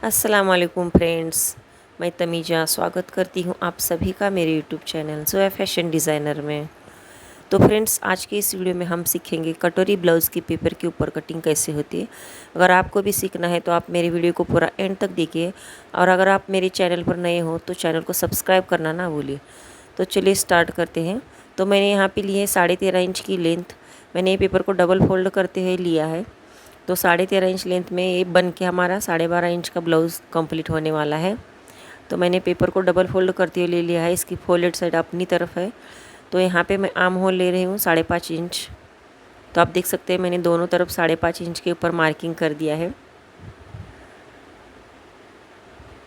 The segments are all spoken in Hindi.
अस्सलाम वालेकुम फ्रेंड्स, मैं तमीजा स्वागत करती हूँ आप सभी का मेरे YouTube channel Zoya fashion designer में। तो फ्रेंड्स, आज के इस वीडियो में हम सीखेंगे कटोरी ब्लाउज़ की पेपर के ऊपर कटिंग कैसे होती है। अगर आपको भी सीखना है तो आप मेरी वीडियो को पूरा एंड तक देखिए, और अगर आप मेरे चैनल पर नए हो तो चैनल को सब्सक्राइब करना ना भूलिए। तो चलिए स्टार्ट करते हैं। तो मैंने यहाँ पे लिए 13.5 इंच की लेंथ। मैंने ये पेपर को डबल फोल्ड करते हुए लिया है। तो 13.5 इंच लेंथ में ये बन के हमारा 12.5 इंच का ब्लाउज़ कंप्लीट होने वाला है। तो मैंने पेपर को डबल फोल्ड करते हुए ले लिया है। इसकी फोल्डेड साइड अपनी तरफ है। तो यहाँ पे मैं आर्म होल ले रही हूँ 5.5 इंच। तो आप देख सकते हैं मैंने दोनों तरफ 5.5 इंच के ऊपर मार्किंग कर दिया है।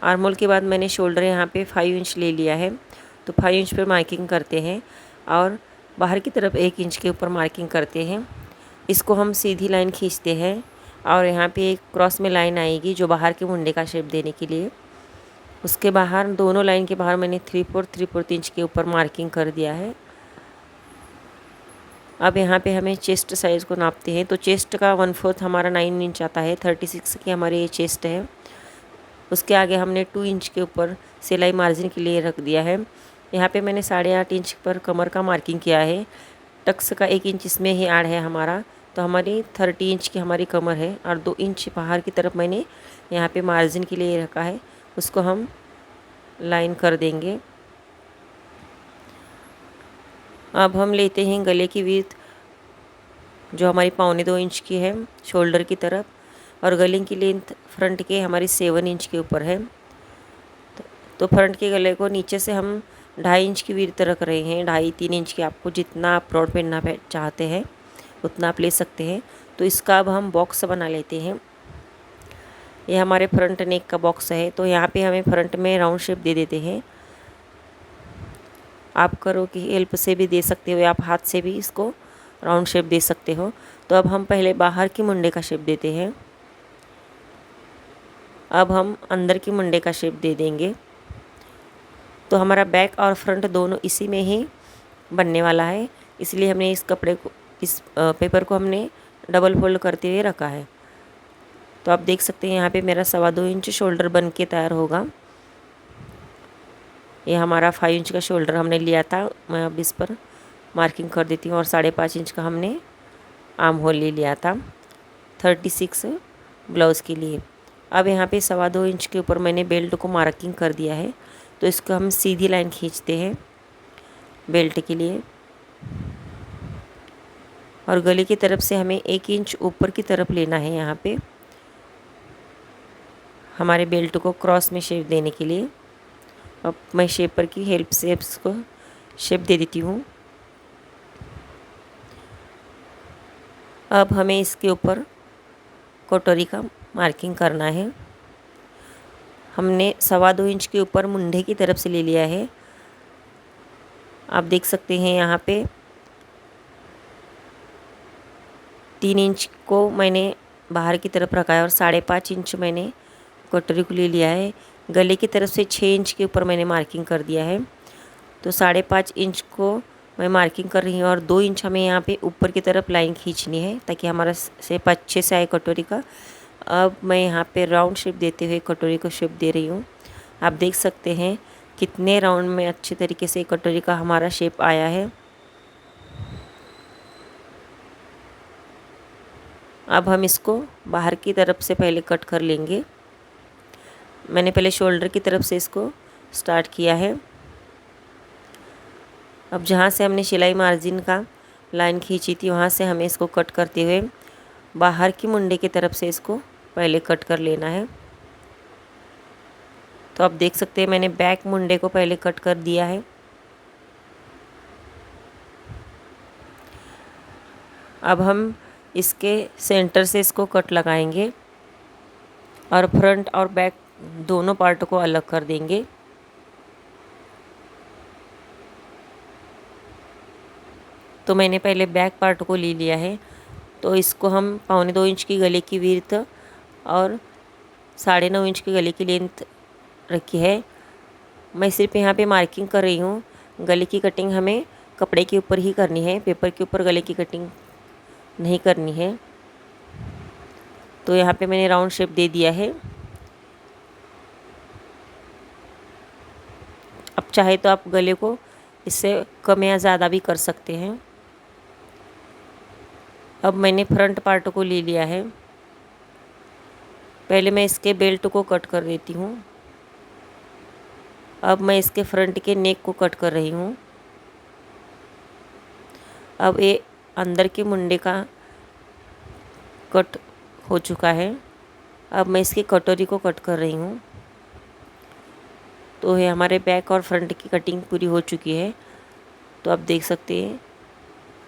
आर्म होल के बाद मैंने शोल्डर यहाँ पे 5 इंच ले लिया है। तो 5 इंच पर मार्किंग करते हैं और बाहर की तरफ 1 इंच के ऊपर मार्किंग करते हैं। इसको हम सीधी लाइन खींचते हैं और यहाँ पे एक क्रॉस में लाइन आएगी जो बाहर के मुंडे का शेप देने के लिए। उसके बाहर दोनों लाइन के बाहर मैंने 3/4 इंच के ऊपर मार्किंग कर दिया है। अब यहाँ पे हमें चेस्ट साइज़ को नापते हैं। तो चेस्ट का 1/4 हमारा 9 इंच आता है। 36 की हमारी ये चेस्ट है। उसके आगे हमने 2 इंच के ऊपर सिलाई मार्जिन के लिए रख दिया है। यहाँ पे मैंने 8.5 इंच पर कमर का मार्किंग किया है। टक्स का 1 इंच इसमें ही ऐड है हमारा। तो हमारी 30 इंच की हमारी कमर है और 2 इंच बाहर की तरफ मैंने यहाँ पे मार्जिन के लिए रखा है। उसको हम लाइन कर देंगे। अब हम लेते हैं गले की विड्थ जो हमारी 1.25 इंच की है शोल्डर की तरफ, और गले की लेंथ फ्रंट के हमारी 7 इंच के ऊपर है। तो फ्रंट के गले को नीचे से हम 2.5 इंच की विड्थ रख रहे हैं। 2.5-3 इंच की, आपको जितना आप ब्रॉड पहनना चाहते हैं उतना आप ले सकते हैं। तो इसका अब हम बॉक्स बना लेते हैं। ये हमारे फ्रंट नेक का बॉक्स है। तो यहाँ पे हमें फ्रंट में राउंड शेप दे देते हैं। आप करो की हेल्प से भी दे सकते हो या आप हाथ से भी इसको राउंड शेप दे सकते हो। तो अब हम पहले बाहर की मुंडे का शेप देते हैं। अब हम अंदर की मुंडे का शेप दे देंगे। तो हमारा बैक और फ्रंट दोनों इसी में ही बनने वाला है, इसलिए हमने इस कपड़े को, इस पेपर को हमने डबल फोल्ड करते हुए रखा है। तो आप देख सकते हैं यहाँ पे मेरा 2.25 इंच शोल्डर बन के तैयार होगा। ये हमारा 5 इंच का शोल्डर हमने लिया था। मैं अब इस पर मार्किंग कर देती हूँ। और 5.5 इंच का हमने आर्म होल ले लिया था 36 ब्लाउज़ के लिए। अब यहाँ पे 2.25 इंच के ऊपर मैंने बेल्ट को मार्किंग कर दिया है। तो इसको हम सीधी लाइन खींचते हैं बेल्ट के लिए, और गले की तरफ से हमें 1 इंच ऊपर की तरफ लेना है यहाँ पे हमारे बेल्ट को क्रॉस में शेप देने के लिए। अब मैं शेपर की हेल्प से इसको शेप दे देती हूँ। अब हमें इसके ऊपर कटोरी का मार्किंग करना है। हमने 2.25 इंच के ऊपर मुंडे की तरफ से ले लिया है। आप देख सकते हैं यहाँ पे 3 इंच को मैंने बाहर की तरफ रखा है और 5.5 इंच मैंने कटोरी को ले लिया है। गले की तरफ से 6 इंच के ऊपर मैंने मार्किंग कर दिया है। तो 5.5 इंच को मैं मार्किंग कर रही हूँ और 2 इंच हमें यहाँ पे ऊपर की तरफ लाइन खींचनी है ताकि हमारा शेप अच्छे से आए कटोरी का। अब मैं यहाँ पे राउंड शेप देते हुए कटोरी को शेप दे रही हूँ। आप देख सकते हैं कितने राउंड में अच्छे तरीके से कटोरी का हमारा शेप आया है। अब हम इसको बाहर की तरफ से पहले कट कर लेंगे। मैंने पहले शोल्डर की तरफ से इसको स्टार्ट किया है। अब जहाँ से हमने सिलाई मार्जिन का लाइन खींची थी वहाँ से हमें इसको कट करते हुए बाहर की मुंडे की तरफ से इसको पहले कट कर लेना है। तो आप देख सकते हैं मैंने बैक मुंडे को पहले कट कर दिया है। अब हम इसके सेंटर से इसको कट लगाएंगे और फ्रंट और बैक दोनों पार्ट को अलग कर देंगे। तो मैंने पहले बैक पार्ट को ले लिया है। तो इसको हम 1.25 इंच की गले की विड्थ और 9.5 इंच की गले की लेंथ रखी है। मैं सिर्फ यहाँ पे मार्किंग कर रही हूँ। गले की कटिंग हमें कपड़े के ऊपर ही करनी है, पेपर के ऊपर गले की कटिंग नहीं करनी है। तो यहाँ पे मैंने राउंड शेप दे दिया है। चाहे तो आप गले को इससे कम या ज़्यादा भी कर सकते हैं। अब मैंने फ्रंट पार्ट को ले लिया है। पहले मैं इसके बेल्ट को कट कर देती हूँ। अब मैं इसके फ्रंट के नेक को कट कर रही हूँ। अब ये अंदर के मुंडे का कट हो चुका है। अब मैं इसकी कटोरी को कट कर रही हूँ। तो ये हमारे बैक और फ्रंट की कटिंग पूरी हो चुकी है। तो आप देख सकते हैं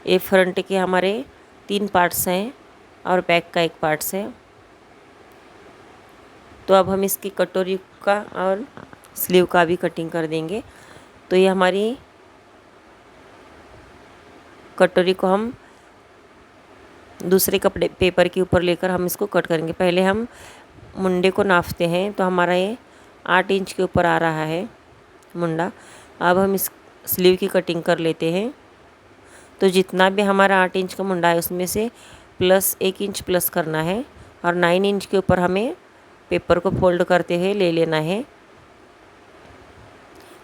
ये फ्रंट के हमारे 3 पार्ट्स हैं और बैक का 1 पार्ट्स है। तो अब हम इसकी कटोरी का और स्लीव का भी कटिंग कर देंगे। तो ये हमारी कटोरी को हम दूसरे कपड़े पेपर के ऊपर लेकर हम इसको कट करेंगे। पहले हम मुंडे को नापते हैं। तो हमारा ये 8 इंच के ऊपर आ रहा है मुंडा। अब हम इस स्लीव की कटिंग कर लेते हैं। तो जितना भी हमारा 8 इंच का मुंडा है उसमें से प्लस 1 इंच प्लस करना है और 9 इंच के ऊपर हमें पेपर को फोल्ड करते हुए ले लेना है।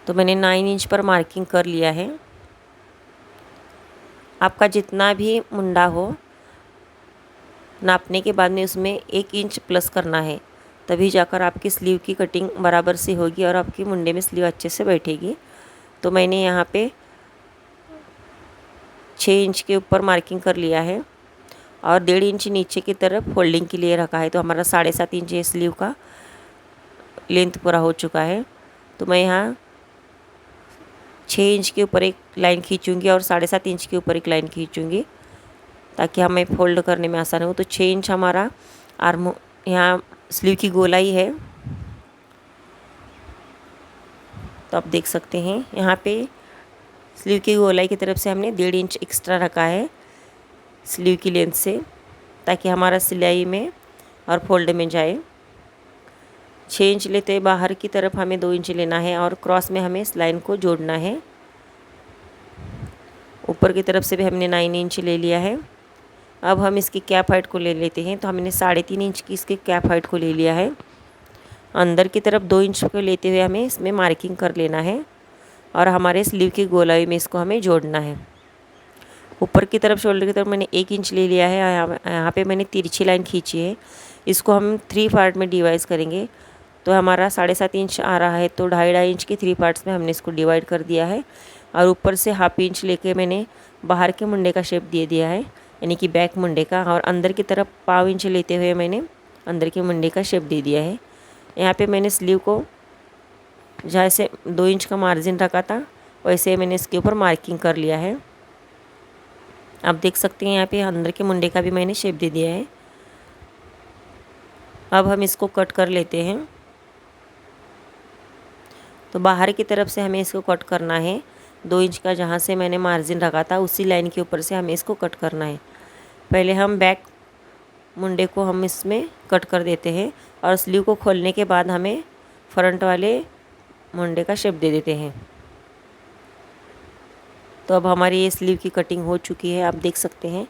तो मैंने 9 इंच पर मार्किंग कर लिया है। आपका जितना भी मुंडा हो नापने के बाद में उसमें 1 इंच प्लस करना है, तभी जाकर आपकी स्लीव की कटिंग बराबर से होगी और आपकी मुंडे में स्लीव अच्छे से बैठेगी। तो मैंने यहाँ पे 6 इंच के ऊपर मार्किंग कर लिया है और 1.5 इंच नीचे की तरफ फोल्डिंग के लिए रखा है। तो हमारा 7.5 इंच ये स्लीव का लेंथ पूरा हो चुका है। तो मैं यहाँ 6 इंच के ऊपर एक लाइन खींचूँगी और 7.5 इंच के ऊपर एक लाइन खींचूँगी ताकि हमें फोल्ड करने में आसान हो। तो 6 इंच हमारा आर्म यहाँ स्लीव की गोलाई है। तो आप देख सकते हैं यहाँ पे स्लीव की गोलाई की तरफ से हमने 1.5 इंच एक्स्ट्रा रखा है स्लीव की लेंथ से, ताकि हमारा सिलाई में और फोल्ड में जाए। 6 इंच लेते हैं, बाहर की तरफ हमें 2 इंच लेना है और क्रॉस में हमें इस लाइन को जोड़ना है। ऊपर की तरफ से भी हमने 9 इंच ले लिया है। अब हम इसकी कैप हाइट को ले लेते हैं। तो हमने 3.5 इंच की इसकी कैप हाइट को ले लिया है। अंदर की तरफ 2 इंच को लेते हुए हमें इसमें मार्किंग कर लेना है और हमारे स्लीव की गोलाई में इसको हमें जोड़ना है। ऊपर की तरफ शोल्डर की तरफ मैंने 1 इंच ले लिया है। यहाँ पे मैंने तिरछी लाइन खींची है। इसको हम 3 पार्ट में डिवाइड करेंगे। तो हमारा 7.5 इंच आ रहा है, तो 2.5 इंच के 3 पार्ट्स में हमने इसको डिवाइड कर दिया है और ऊपर से 1/2 इंच लेके मैंने बाहर के मुंडे का शेप दे दिया है, यानी कि बैक मुंडे का, और अंदर की तरफ 1/4 इंच लेते हुए मैंने अंदर के मुंडे का शेप दे दिया है। यहाँ पे मैंने स्लीव को जहाँ से 2 इंच का मार्जिन रखा था वैसे मैंने इसके ऊपर मार्किंग कर लिया है। आप देख सकते हैं यहाँ पे अंदर के मुंडे का भी मैंने शेप दे दिया है। अब हम इसको कट कर लेते हैं। तो बाहर की तरफ से हमें इसको कट करना है। 2 इंच का जहाँ से मैंने मार्जिन रखा था उसी लाइन के ऊपर से हमें इसको कट करना है। पहले हम बैक मुंडे को हम इसमें कट कर देते हैं और स्लीव को खोलने के बाद हमें फ्रंट वाले मुंडे का शेप दे देते हैं। तो अब हमारी ये स्लीव की कटिंग हो चुकी है। आप देख सकते हैं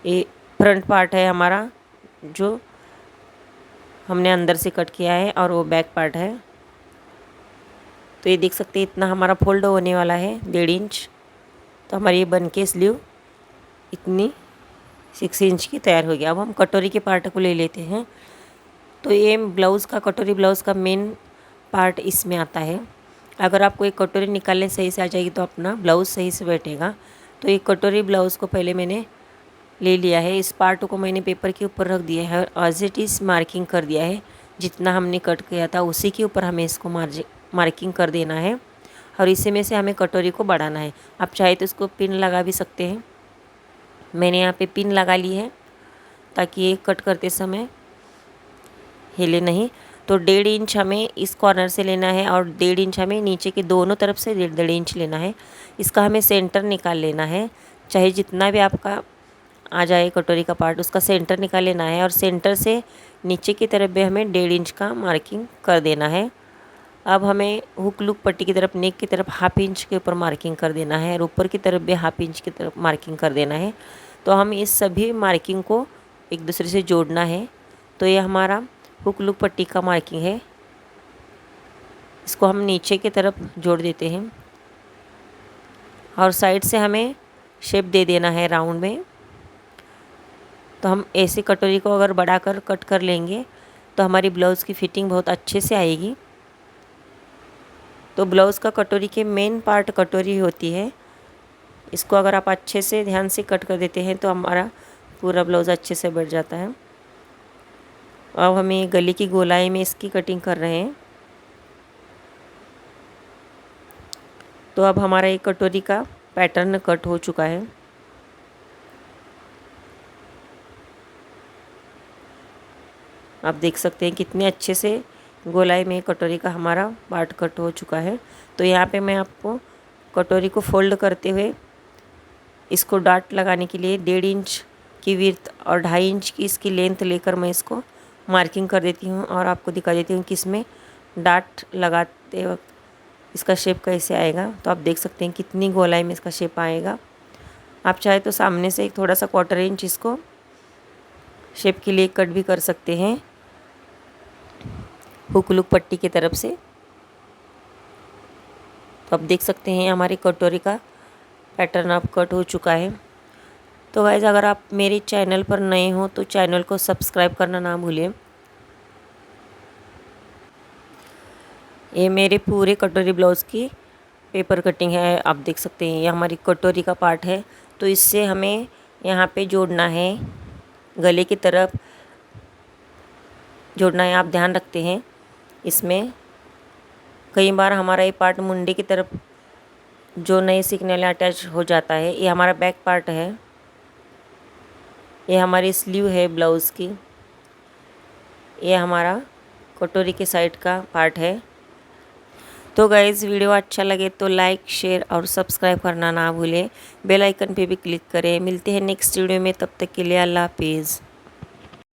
ये फ्रंट पार्ट है हमारा जो हमने अंदर से कट किया है और वो बैक पार्ट है। तो ये देख सकते हैं इतना हमारा फोल्ड होने वाला है 1.5 इंच। तो हमारी ये बन के स्लीव इतनी 6 इंच की तैयार हो गया। अब हम कटोरी के पार्ट को ले लेते हैं। तो ये ब्लाउज़ का कटोरी ब्लाउज़ का मेन पार्ट इसमें आता है। अगर आपको एक कटोरी निकालने सही से आ जाएगी तो अपना ब्लाउज़ सही से बैठेगा। तो एक कटोरी ब्लाउज़ को पहले मैंने ले लिया है। इस पार्ट को मैंने पेपर के ऊपर रख दिया है और एज इट इज़ मार्किंग कर दिया है। जितना हमने कट किया था उसी के ऊपर हमें इसको मार्किंग कर देना है और इसी में से हमें कटोरी को बढ़ाना है। आप चाहे तो इसको पिन लगा भी सकते हैं। मैंने यहाँ पे पिन लगा ली है ताकि ये कट करते समय हिले नहीं। तो 1.5 इंच हमें इस कॉर्नर से लेना है और 1.5 इंच हमें नीचे के दोनों तरफ से 1.5 इंच लेना है। इसका हमें सेंटर निकाल लेना है। चाहे जितना भी आपका आ जाए कटोरी का पार्ट उसका सेंटर निकाल लेना है और सेंटर से नीचे की तरफ भी हमें 1.5 इंच का मार्किंग कर देना है। अब हमें हुक लूप पट्टी की तरफ नेक की तरफ 1/2 इंच के ऊपर मार्किंग कर देना है और ऊपर की तरफ भी 1/2 इंच की तरफ मार्किंग कर देना है। तो हम इस सभी मार्किंग को एक दूसरे से जोड़ना है। तो ये हमारा हुक लूप पट्टी का मार्किंग है। इसको हम नीचे की तरफ जोड़ देते हैं और साइड से हमें शेप दे देना है राउंड में। तो हम ऐसे कटोरी को अगर बढ़ाकर कट कर लेंगे तो हमारी ब्लाउज़ की फिटिंग बहुत अच्छे से आएगी। तो ब्लाउज़ का कटोरी के मेन पार्ट कटोरी होती है, इसको अगर आप अच्छे से ध्यान से कट कर देते हैं तो हमारा पूरा ब्लाउज़ अच्छे से बैठ जाता है। अब हमें गले की गोलाई में इसकी कटिंग कर रहे हैं। तो अब हमारा एक कटोरी का पैटर्न कट हो चुका है। आप देख सकते हैं कितने अच्छे से गोलाई में कटोरी का हमारा पार्ट कट हो चुका है। तो यहाँ पे मैं आपको कटोरी को फोल्ड करते हुए इसको डाट लगाने के लिए 1.5 इंच की विड्थ और 2.5 इंच की इसकी लेंथ लेकर मैं इसको मार्किंग कर देती हूँ और आपको दिखा देती हूँ कि इसमें डाट लगाते वक्त इसका शेप कैसे आएगा। तो आप देख सकते हैं कितनी गोलाई में इसका शेप आएगा। आप चाहे तो सामने से थोड़ा सा 1/4 इंच इसको शेप के लिए कट भी कर सकते हैं हुक लुक पट्टी की तरफ से। तो आप देख सकते हैं हमारी कटोरी का पैटर्न अब कट हो चुका है। तो गाइस अगर आप मेरे चैनल पर नए हो तो चैनल को सब्सक्राइब करना ना भूलें। ये मेरे पूरे कटोरी ब्लाउज़ की पेपर कटिंग है। आप देख सकते हैं ये हमारी कटोरी का पार्ट है। तो इससे हमें यहाँ पे जोड़ना है, गले की तरफ जोड़ना है। आप ध्यान रखते हैं इसमें कई बार हमारा ये पार्ट मुंडे की तरफ जो नए सीखने वाले अटैच हो जाता है। ये हमारा बैक पार्ट है, ये हमारी स्लीव है ब्लाउज़ की, ये हमारा कटोरी के साइड का पार्ट है। तो गाइज़ वीडियो अच्छा लगे तो लाइक शेयर और सब्सक्राइब करना ना भूलें। बेल आइकन पे भी क्लिक करें। मिलते हैं नेक्स्ट वीडियो में, तब तक के लिए अल्लाह हाफिज़।